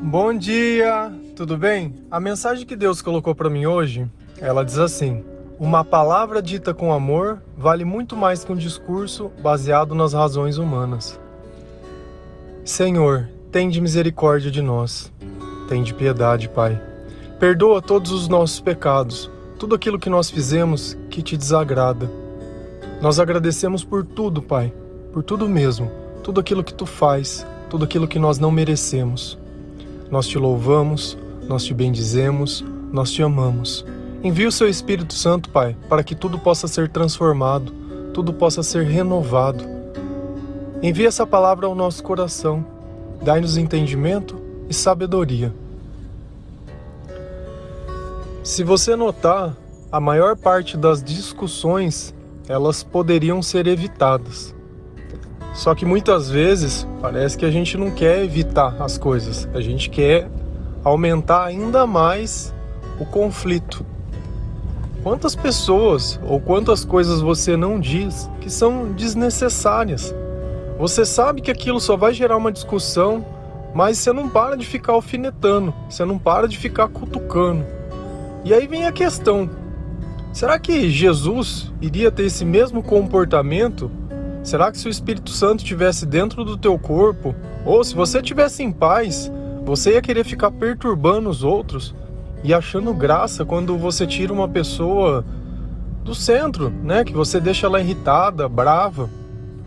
Bom dia, tudo bem? A mensagem que Deus colocou para mim hoje, ela diz assim: uma palavra dita com amor vale muito mais que um discurso baseado nas razões humanas. Senhor, tende misericórdia de nós. Tende piedade, Pai. Perdoa todos os nossos pecados, tudo aquilo que nós fizemos que te desagrada. Nós agradecemos por tudo, Pai, por tudo mesmo, tudo aquilo que tu faz, tudo aquilo que nós não merecemos. Nós te louvamos, nós te bendizemos, nós te amamos. Envia o seu Espírito Santo, Pai, para que tudo possa ser transformado, tudo possa ser renovado. Envia essa palavra ao nosso coração. Dai-nos entendimento e sabedoria. Se você notar, a maior parte das discussões, elas poderiam ser evitadas. Só que muitas vezes parece que a gente não quer evitar as coisas, a gente quer aumentar ainda mais o conflito. Quantas pessoas ou quantas coisas você não diz que são desnecessárias? Você sabe que aquilo só vai gerar uma discussão, mas você não para de ficar alfinetando, você não para de ficar cutucando. E aí vem a questão: será que Jesus iria ter esse mesmo comportamento? Será que se o Espírito Santo estivesse dentro do teu corpo, ou se você estivesse em paz, você ia querer ficar perturbando os outros e achando graça quando você tira uma pessoa do centro, né? Que você deixa ela irritada, brava,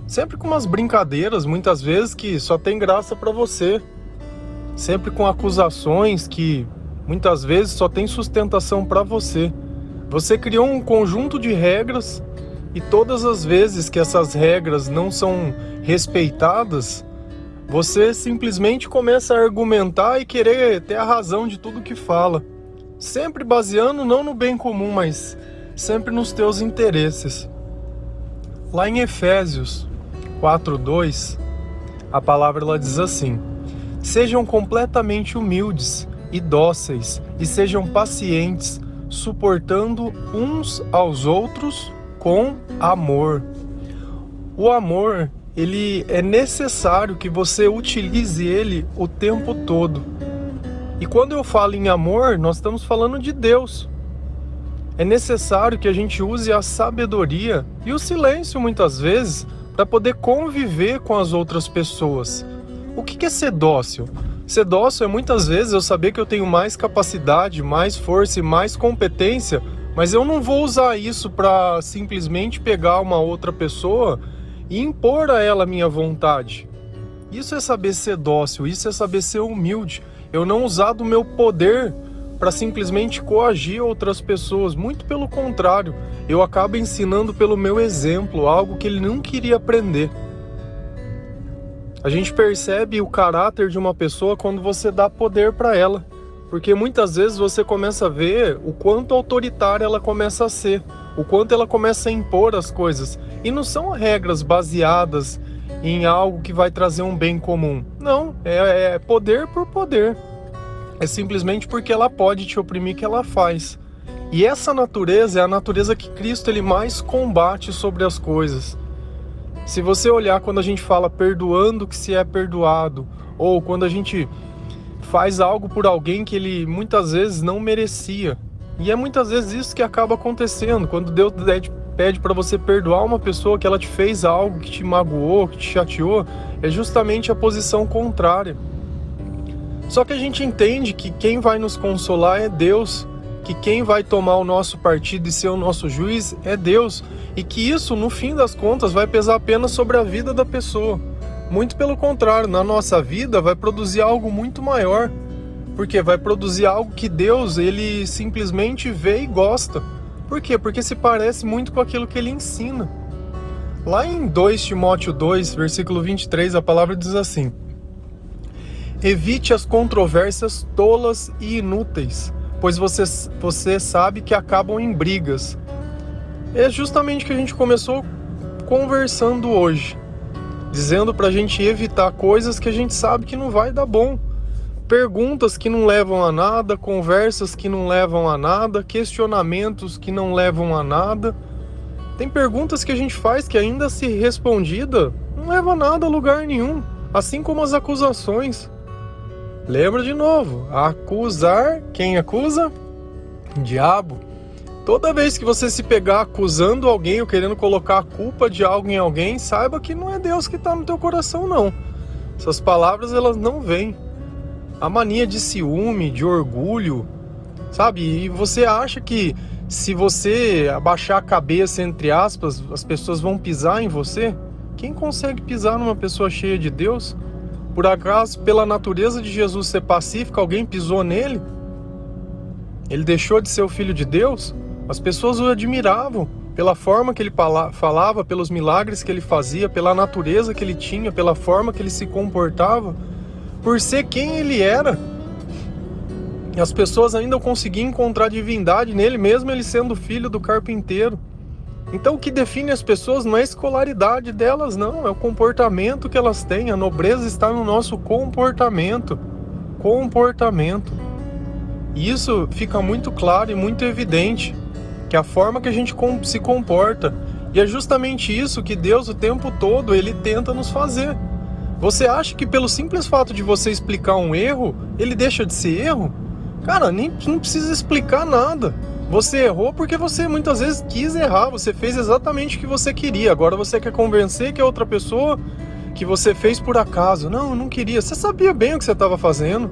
sempre com umas brincadeiras, muitas vezes, que só tem graça para você, sempre com acusações que muitas vezes só tem sustentação para você. Você criou um conjunto de regras e todas as vezes que essas regras não são respeitadas, você simplesmente começa a argumentar e querer ter a razão de tudo que fala, sempre baseando não no bem comum, mas sempre nos teus interesses. Lá em Efésios 4:2, a palavra ela diz assim: sejam completamente humildes e dóceis e sejam pacientes, suportando uns aos outros com amor. O amor, ele é necessário que você utilize ele o tempo todo. E quando eu falo em amor, nós estamos falando de Deus. É necessário que a gente use a sabedoria e o silêncio muitas vezes para poder conviver com as outras pessoas. O que é ser dócil? Ser dócil é muitas vezes eu saber que eu tenho mais capacidade, mais força e mais competência, mas eu não vou usar isso para simplesmente pegar uma outra pessoa e impor a ela a minha vontade. Isso é saber ser dócil, isso é saber ser humilde. Eu não usar do meu poder para simplesmente coagir outras pessoas. Muito pelo contrário, eu acabo ensinando pelo meu exemplo algo que ele não queria aprender. A gente percebe o caráter de uma pessoa quando você dá poder para ela. Porque muitas vezes você começa a ver o quanto autoritária ela começa a ser, o quanto ela começa a impor as coisas. E não são regras baseadas em algo que vai trazer um bem comum. Não, é poder por poder. É simplesmente porque ela pode te oprimir que ela faz. E essa natureza é a natureza que Cristo ele mais combate sobre as coisas. Se você olhar quando a gente fala perdoando que se é perdoado, ou quando a gente faz algo por alguém que ele muitas vezes não merecia. E é muitas vezes isso que acaba acontecendo. Quando Deus pede para você perdoar uma pessoa que ela te fez algo que te magoou, que te chateou, é justamente a posição contrária. Só que a gente entende que quem vai nos consolar é Deus, que quem vai tomar o nosso partido e ser o nosso juiz é Deus, e que isso, no fim das contas, vai pesar apenas sobre a vida da pessoa. Muito pelo contrário, na nossa vida vai produzir algo muito maior, porque vai produzir algo que Deus, ele simplesmente vê e gosta. Por quê? Porque se parece muito com aquilo que ele ensina. Lá em 2 Timóteo 2, versículo 23, a palavra diz assim: evite as controvérsias tolas e inúteis, pois você sabe que acabam em brigas. É justamente o que a gente começou conversando hoje, dizendo pra gente evitar coisas que a gente sabe que não vai dar bom. Perguntas que não levam a nada, conversas que não levam a nada, questionamentos que não levam a nada. Tem perguntas que a gente faz que ainda se respondida não leva a nada a lugar nenhum, assim como as acusações. Lembra de novo, acusar, quem acusa? O diabo. Toda vez que você se pegar acusando alguém ou querendo colocar a culpa de algo em alguém, saiba que não é Deus que está no teu coração, não. Essas palavras, elas não vêm. A mania de ciúme, de orgulho, sabe? E você acha que se você abaixar a cabeça, entre aspas, as pessoas vão pisar em você? Quem consegue pisar numa pessoa cheia de Deus? Por acaso, pela natureza de Jesus ser pacífico, alguém pisou nele? Ele deixou de ser o filho de Deus? As pessoas o admiravam pela forma que ele falava, pelos milagres que ele fazia, pela natureza que ele tinha, pela forma que ele se comportava, por ser quem ele era. E as pessoas ainda conseguiam encontrar divindade nele, mesmo ele sendo filho do carpinteiro. Então o que define as pessoas não é a escolaridade delas, não, é o comportamento que elas têm. A nobreza está no nosso comportamento. E isso fica muito claro e muito evidente, que a forma que a gente se comporta. E é justamente isso que Deus o tempo todo ele tenta nos fazer. Você acha que pelo simples fato de você explicar um erro, ele deixa de ser erro? Cara, não precisa explicar nada. Você errou porque você muitas vezes quis errar, você fez exatamente o que você queria. Agora você quer convencer que a outra pessoa que você fez por acaso. Não, eu não queria. Você sabia bem o que você estava fazendo.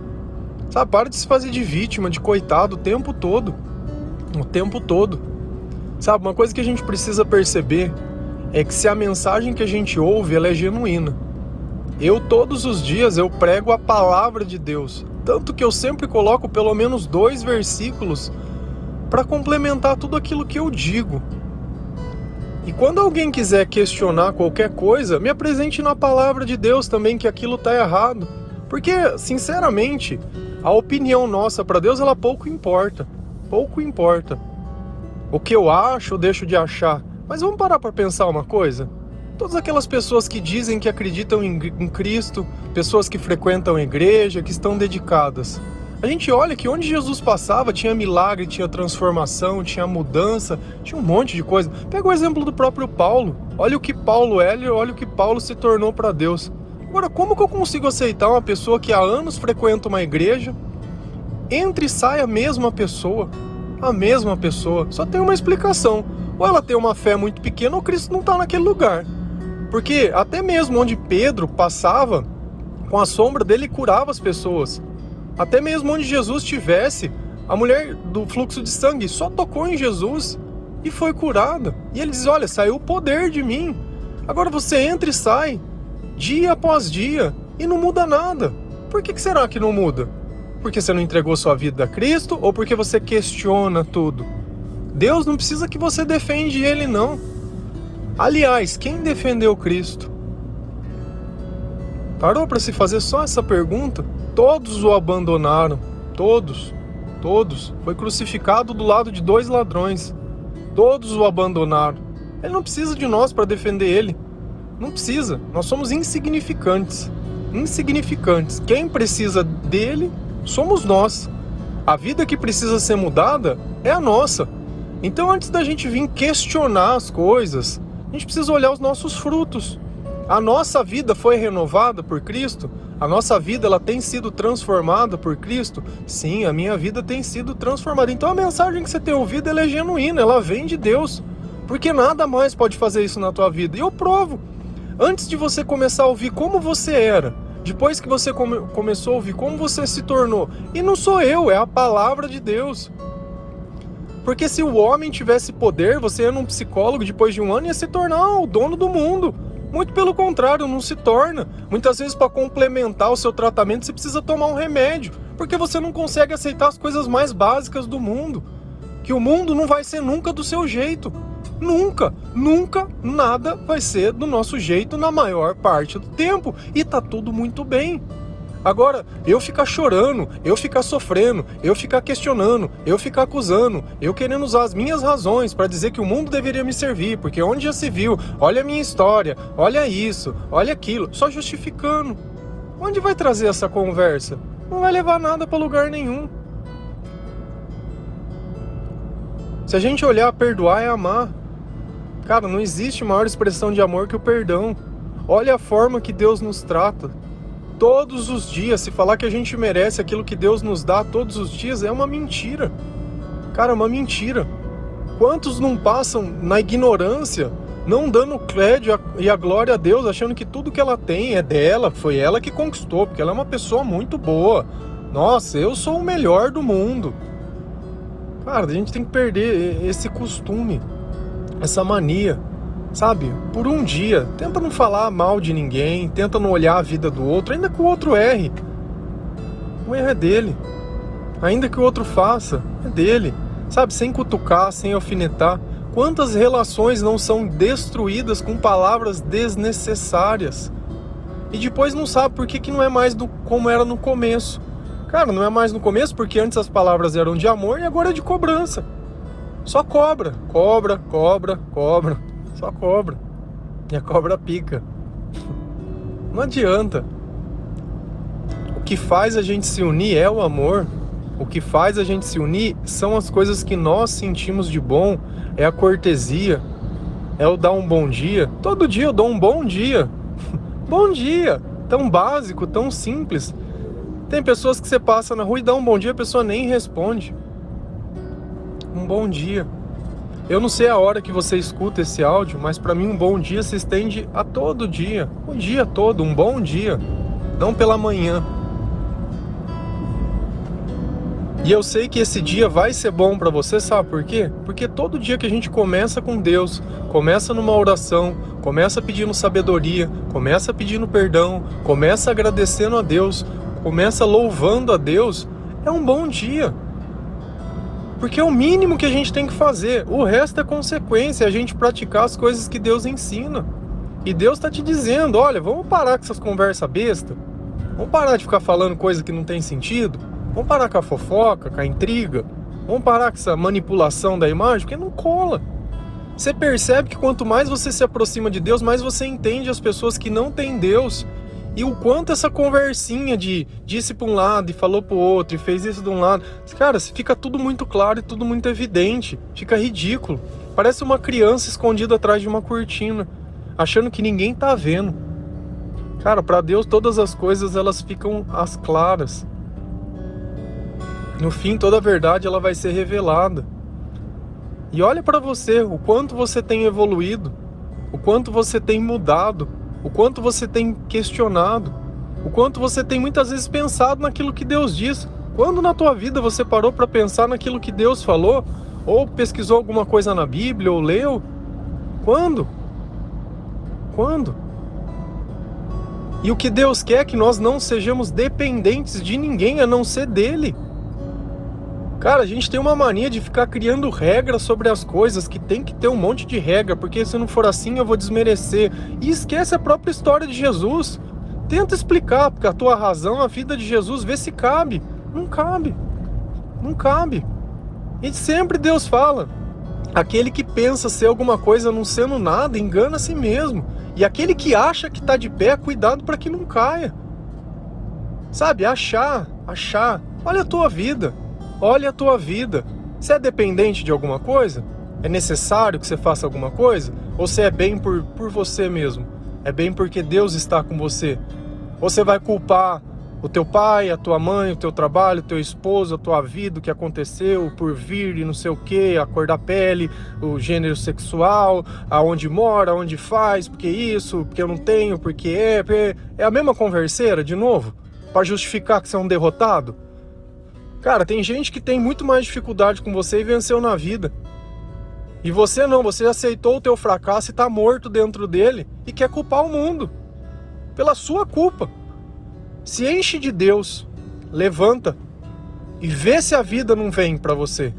Sabe, para de se fazer de vítima, de coitado o tempo todo. O tempo todo. Sabe, uma coisa que a gente precisa perceber é que se a mensagem que a gente ouve, ela é genuína. Todos os dias, eu prego a palavra de Deus. Tanto que eu sempre coloco pelo menos 2 versículos para complementar tudo aquilo que eu digo. E quando alguém quiser questionar qualquer coisa, me apresente na palavra de Deus também que aquilo está errado. Porque, sinceramente, a opinião nossa para Deus, ela pouco importa. Pouco importa. O que eu acho, eu deixo de achar. Mas vamos parar para pensar uma coisa? Todas aquelas pessoas que dizem que acreditam em Cristo, pessoas que frequentam a igreja, que estão dedicadas. A gente olha que onde Jesus passava tinha milagre, tinha transformação, tinha mudança, tinha um monte de coisa. Pega o exemplo do próprio Paulo. Olha o que Paulo é e olha o que Paulo se tornou para Deus. Agora, como que eu consigo aceitar uma pessoa que há anos frequenta uma igreja, entra e sai a mesma pessoa? A mesma pessoa. Só tem uma explicação. Ou ela tem uma fé muito pequena ou Cristo não está naquele lugar. Porque até mesmo onde Pedro passava, com a sombra dele curava as pessoas. Até mesmo onde Jesus estivesse, a mulher do fluxo de sangue só tocou em Jesus e foi curada. E ele diz, olha, saiu o poder de mim. Agora você entra e sai, dia após dia, e não muda nada. Por que será que não muda? Porque você não entregou sua vida a Cristo ou porque você questiona tudo? Deus não precisa que você defende ele, não. Aliás, quem defendeu Cristo? Parou para se fazer só essa pergunta? Todos o abandonaram. Todos. Foi crucificado do lado de 2 ladrões. Todos o abandonaram. Ele não precisa de nós para defender ele. Não precisa. Nós somos insignificantes. Quem precisa dele somos nós. A vida que precisa ser mudada é a nossa. Então, antes da gente vir questionar as coisas, a gente precisa olhar os nossos frutos. A nossa vida foi renovada por Cristo? A nossa vida ela tem sido transformada por Cristo? Sim, a minha vida tem sido transformada. Então a mensagem que você tem ouvido ela é genuína, ela vem de Deus. Porque nada mais pode fazer isso na tua vida. E eu provo. Antes de você começar a ouvir como você era, depois que você começou a ouvir como você se tornou, e não sou eu, é a palavra de Deus. Porque se o homem tivesse poder, você ia num psicólogo depois de 1 ano e ia se tornar o dono do mundo. Muito pelo contrário, não se torna. Muitas vezes para complementar o seu tratamento você precisa tomar um remédio, porque você não consegue aceitar as coisas mais básicas do mundo. Que o mundo não vai ser nunca do seu jeito. Nunca nada vai ser do nosso jeito na maior parte do tempo. E tá tudo muito bem. Agora, eu ficar chorando, eu ficar sofrendo, eu ficar questionando, eu ficar acusando, eu querendo usar as minhas razões para dizer que o mundo deveria me servir, porque onde já se viu, olha a minha história, olha isso, olha aquilo, só justificando. Onde vai trazer essa conversa? Não vai levar nada para lugar nenhum. Se a gente olhar, perdoar é amar. Cara, não existe maior expressão de amor que o perdão. Olha a forma que Deus nos trata. todos os dias. Se falar que a gente merece aquilo que Deus nos dá todos os dias é uma mentira. Cara, é uma mentira. Quantos não passam na ignorância, não dando crédito e a glória a Deus, achando que tudo que ela tem é dela, foi ela que conquistou, porque ela é uma pessoa muito boa. Nossa, eu sou o melhor do mundo. Cara, a gente tem que perder esse costume, essa mania, sabe? Por um dia, tenta não falar mal de ninguém, tenta não olhar a vida do outro, ainda que o outro erre. O erro é dele. Ainda que o outro faça, é dele. Sabe, sem cutucar, sem alfinetar. Quantas relações não são destruídas com palavras desnecessárias? E depois não sabe por que não é mais como era no começo. Cara, não é mais no começo porque antes as palavras eram de amor e agora é de cobrança. Só cobra, cobra, cobra, cobra. Só cobra. E a cobra pica. Não adianta. O que faz a gente se unir é o amor. O que faz a gente se unir são as coisas que nós sentimos de bom. É a cortesia. É o dar um bom dia. Todo dia eu dou um bom dia. Bom dia. Tão básico, tão simples. Tem pessoas que você passa na rua e dá um bom dia, a pessoa nem responde. Um bom dia. Eu não sei a hora que você escuta esse áudio, mas para mim um bom dia se estende a todo dia. O dia todo, um bom dia. Não pela manhã. E eu sei que esse dia vai ser bom para você, sabe por quê? Porque todo dia que a gente começa com Deus, começa numa oração, começa pedindo sabedoria, começa pedindo perdão, começa agradecendo a Deus, começa louvando a Deus, é um bom dia. Porque é o mínimo que a gente tem que fazer. O resto é consequência, é a gente praticar as coisas que Deus ensina. E Deus está te dizendo, olha, vamos parar com essas conversas bestas. Vamos parar de ficar falando coisa que não tem sentido. Vamos parar com a fofoca, com a intriga. Vamos parar com essa manipulação da imagem, porque não cola. Você percebe que quanto mais você se aproxima de Deus, mais você entende as pessoas que não têm Deus. E o quanto essa conversinha de disse para um lado e falou para o outro e fez isso de um lado. Cara, fica tudo muito claro e tudo muito evidente. Fica ridículo. Parece uma criança escondida atrás de uma cortina, achando que ninguém tá vendo. Cara, para Deus todas as coisas elas ficam às claras. No fim, toda a verdade ela vai ser revelada. E olha para você, o quanto você tem evoluído, o quanto você tem mudado, o quanto você tem questionado, o quanto você tem muitas vezes pensado naquilo que Deus diz. Quando na tua vida você parou para pensar naquilo que Deus falou? Ou pesquisou alguma coisa na Bíblia, ou leu? Quando? Quando? E o que Deus quer é que nós não sejamos dependentes de ninguém a não ser dele. Cara, a gente tem uma mania de ficar criando regras sobre as coisas, que tem que ter um monte de regra, porque se não for assim eu vou desmerecer. E esquece a própria história de Jesus. Tenta explicar, porque a tua razão, a vida de Jesus, vê se cabe. Não cabe. Não cabe. E sempre Deus fala, aquele que pensa ser alguma coisa não sendo nada, engana a si mesmo. E aquele que acha que está de pé, cuidado para que não caia. Sabe, achar. Olha a tua vida. Olha a tua vida. Você é dependente de alguma coisa? É necessário que você faça alguma coisa? Ou você é bem por você mesmo? É bem porque Deus está com você? Ou você vai culpar o teu pai, a tua mãe, o teu trabalho, o teu esposo, a tua vida, o que aconteceu, por vir e não sei o que, a cor da pele, o gênero sexual, aonde mora, aonde faz, porque isso, porque eu não tenho, porque é a mesma converseira, de novo, para justificar que você é um derrotado? Cara, tem gente que tem muito mais dificuldade com você e venceu na vida. E você não, você aceitou o teu fracasso e tá morto dentro dele e quer culpar o mundo. Pela sua culpa. Se enche de Deus, levanta e vê se a vida não vem pra você.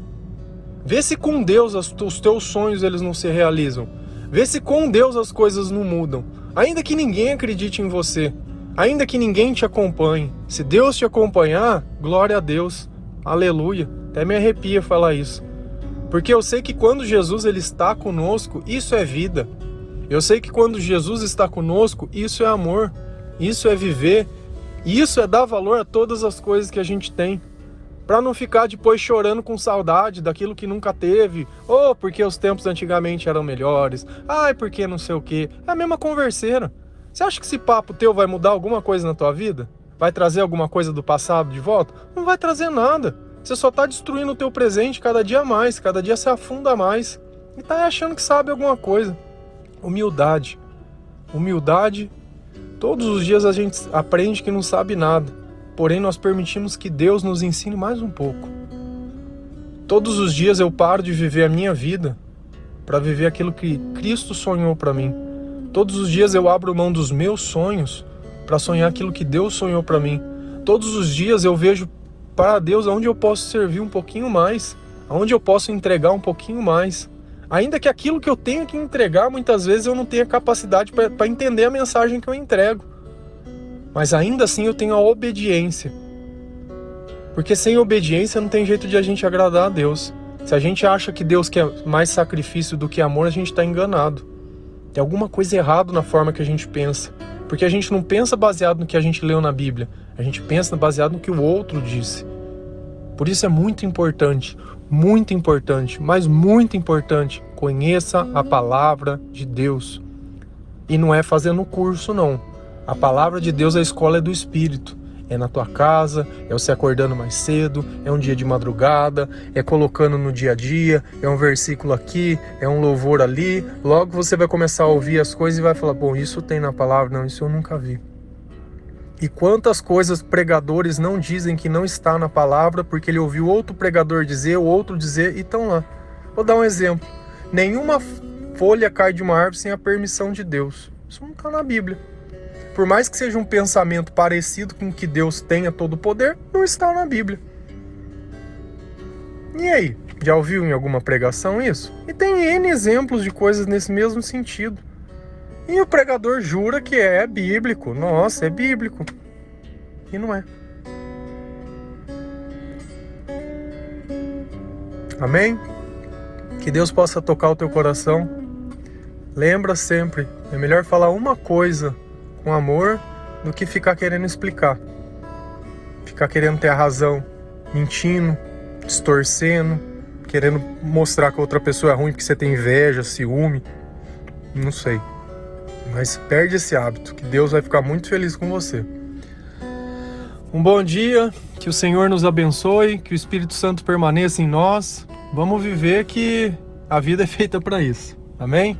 Vê se com Deus os teus sonhos eles não se realizam. Vê se com Deus as coisas não mudam. Ainda que ninguém acredite em você. Ainda que ninguém te acompanhe. Se Deus te acompanhar, glória a Deus. Aleluia. Até me arrepia falar isso. Porque eu sei que quando Jesus ele está conosco, isso é vida. Eu sei que quando Jesus está conosco, isso é amor. Isso é viver. Isso é dar valor a todas as coisas que a gente tem. Para não ficar depois chorando com saudade daquilo que nunca teve. Ou porque os tempos antigamente eram melhores. Ai, porque não sei o quê. É a mesma converseira. Você acha que esse papo teu vai mudar alguma coisa na tua vida? Vai trazer alguma coisa do passado de volta? Não vai trazer nada. Você só está destruindo o teu presente cada dia mais, cada dia se afunda mais. E tá achando que sabe alguma coisa. Humildade. Humildade. Todos os dias a gente aprende que não sabe nada. Porém, nós permitimos que Deus nos ensine mais um pouco. Todos os dias eu paro de viver a minha vida para viver aquilo que Cristo sonhou para mim. Todos os dias eu abro mão dos meus sonhos para sonhar aquilo que Deus sonhou para mim. Todos os dias eu vejo para Deus aonde eu posso servir um pouquinho mais, aonde eu posso entregar um pouquinho mais. Ainda que aquilo que eu tenho que entregar, muitas vezes eu não tenha capacidade para entender a mensagem que eu entrego. Mas ainda assim eu tenho a obediência. Porque sem obediência não tem jeito de a gente agradar a Deus. Se a gente acha que Deus quer mais sacrifício do que amor, a gente está enganado. Tem alguma coisa errada na forma que a gente pensa. Porque a gente não pensa baseado no que a gente leu na Bíblia. A gente pensa baseado no que o outro disse. Por isso é muito importante, mas muito importante, conheça a palavra de Deus. E não é fazendo curso, não. A palavra de Deus, a escola é do Espírito. É na tua casa, é você acordando mais cedo, é um dia de madrugada, é colocando no dia a dia, é um versículo aqui, é um louvor ali. Logo você vai começar a ouvir as coisas e vai falar, bom, isso tem na palavra? Não, isso eu nunca vi. E quantas coisas pregadores não dizem que não está na palavra, porque ele ouviu outro pregador dizer, o outro dizer, e estão lá. Vou dar um exemplo. Nenhuma folha cai de uma árvore sem a permissão de Deus. Isso não está na Bíblia. Por mais que seja um pensamento parecido com que Deus tenha todo o poder, não está na Bíblia. E aí? Já ouviu em alguma pregação isso? E tem N exemplos de coisas nesse mesmo sentido. E o pregador jura que é bíblico. Nossa, é bíblico. E não é. Amém? Que Deus possa tocar o teu coração. Lembra sempre, é melhor falar uma coisa com amor do que ficar querendo explicar. Ficar querendo ter a razão, mentindo, distorcendo, querendo mostrar que a outra pessoa é ruim porque você tem inveja, ciúme. Não sei. Mas perde esse hábito, que Deus vai ficar muito feliz com você. Um bom dia, que o Senhor nos abençoe, que o Espírito Santo permaneça em nós. Vamos viver que a vida é feita para isso. Amém?